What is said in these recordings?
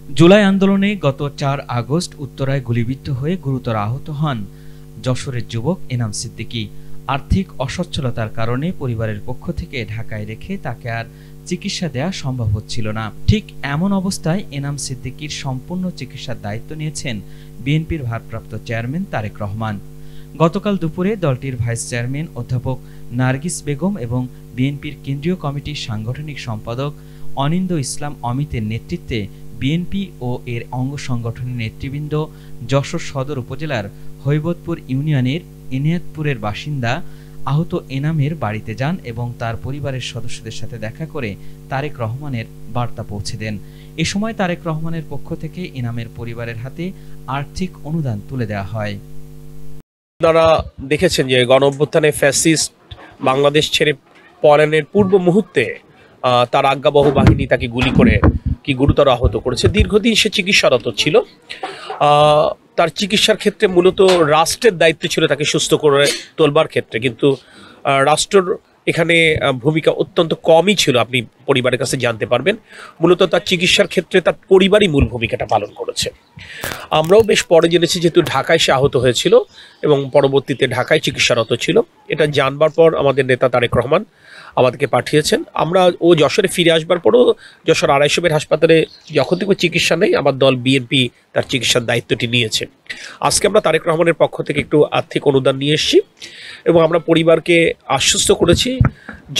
জুলাই আন্দোলনে গত ৪ আগস্ট উত্তরায় গুলিবিদ্ধ হয়ে গুরুতর আহত হন যশোরের যুবক এনাম সিদ্দিকী। আর্থিক অসচ্ছলতার কারণে পরিবারের পক্ষ থেকে ঢাকায় রেখে তাকে আর চিকিৎসা দেয়া সম্ভব হচ্ছিল না। ঠিক এমন অবস্থায় এনাম সিদ্দিকীর সম্পূর্ণ চিকিৎসার দায়িত্ব নিয়েছেন বিএনপির ভারপ্রাপ্ত চেয়ারম্যান তারেক রহমান। গতকাল দুপুরে দলটির ভাইস চেয়ারম্যান অধ্যাপক নার্গিস বেগম এবং বিএনপির কেন্দ্রীয় কমিটির সাংগঠনিক সম্পাদক অনিন্দ ইসলাম অমিতের নেতৃত্বে বিএনপি ও এর অঙ্গ সংগঠনের নেতৃবৃন্দ যশোর সদর উপজেলার হৈবতপুর ইউনিয়নের ইনায়েতপুরের বাসিন্দা আহত এনামের বাড়িতে যান এবং তার পরিবারের সদস্যদের সাথে দেখা করে তারেক রহমানের বার্তা পৌঁছে দেন। এ সময় তারেক রহমানের পক্ষ থেকে এনামের পরিবারের হাতে আর্থিক অনুদান তুলে দেওয়া হয়। আপনারা দেখেছেন যে গণঅভ্যুত্থানে ফ্যাসিস্ট বাংলাদেশ ছেড়ে পলায়নের পূর্ব মুহূর্তে তার আজ্ঞাবহ বাহিনী তাকে গুলি করে কি গুরুতর আহত করেছে। দীর্ঘদিন সে চিকিৎসারত ছিল। তার চিকিৎসার ক্ষেত্রে মূলত রাষ্ট্রের দায়িত্ব ছিল তাকে সুস্থ করে তোলবার ক্ষেত্রে, কিন্তু রাষ্ট্রের এখানে ভূমিকা অত্যন্ত কমই ছিল। আপনি পরিবারের কাছে জানতে পারবেন মূলত তার চিকিৎসার ক্ষেত্রে তার পরিবারই মূল ভূমিকাটা পালন করেছে। আমরাও বেশ পরে জেনেছি যেহেতু ঢাকায় সে আহত হয়েছিল এবং পরবর্তীতে ঢাকায় চিকিৎসারত ছিল। এটা জানবার পর আমাদের নেতা তারেক রহমান আমাদেরকে পাঠিয়েছেন। আমরা ও যশোরে ফিরে আসবার পরও যশোর ২৫০ বেড হাসপাতালে যখন থেকে চিকিৎসা নেই আমার দল বিএনপি তার চিকিৎসার দায়িত্বটি নিয়েছে। আজকে আমরা তারেক রহমানের পক্ষ থেকে একটু আর্থিক অনুদান নিয়ে এসেছি এবং আমরা পরিবারকে আশ্বস্ত করেছি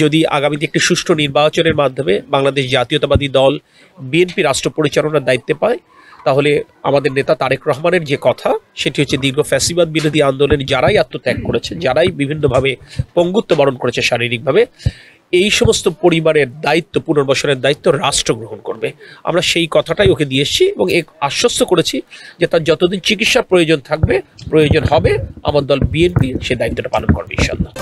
যদি আগামীতে একটি সুষ্ঠু নির্বাচনের মাধ্যমে বাংলাদেশ জাতীয়তাবাদী দল বিএনপি রাষ্ট্র পরিচালনার দায়িত্বে পায়, তাহলে আমাদের নেতা তারেক রহমানের যে কথা সেটি হচ্ছে দীর্ঘ ফ্যাসিবাদ বিরোধী আন্দোলনে যারাই আত্মত্যাগ করেছে, যারাই বিভিন্নভাবে পঙ্গুত্ব বরণ করেছে শারীরিকভাবে, এই সমস্ত পরিবারের দায়িত্ব পুনর্বাসনের দায়িত্ব রাষ্ট্র গ্রহণ করবে। আমরা সেই কথাটাই ওকে দিয়ে এসেছি এবং আশ্বস্ত করেছি যে তার যতদিন চিকিৎসার প্রয়োজন থাকবে, প্রয়োজন হবে, আমার দল বিএনপি সে দায়িত্বটা পালন করবে ইনশাআল্লাহ।